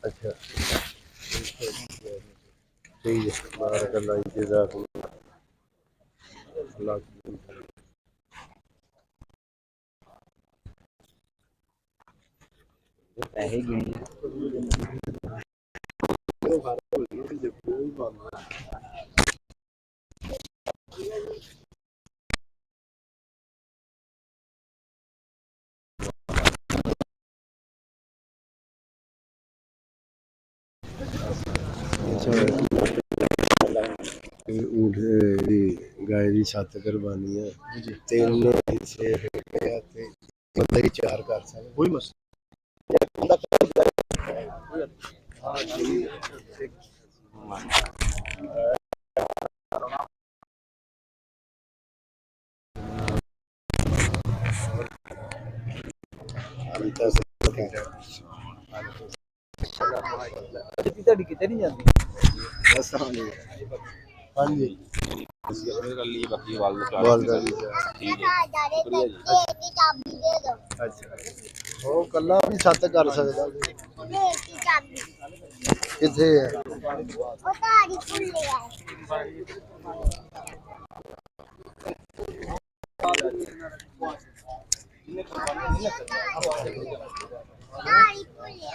अच्छा ठीक है बारकल्लाह जज़ाकल्लाह पैसे गिने ऊँट गाय की छत्त करवानी है तीन हिस्से बंदा ही चार कर सकता कोई मसला ਤੁਹਾਡੀ ਕਿਤੇ ਨਹੀਂ ਜਾਂਦੀ ਬਸ ਹਾਂ ਜੀ ਹਾਂਜੀ कर लिए बाकी वाल ठीक है चाबी दे दो अच्छा वो कल्ला भी छत कर सकदा किथे है ओ तारी खुले है तारी खुले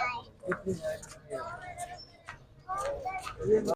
है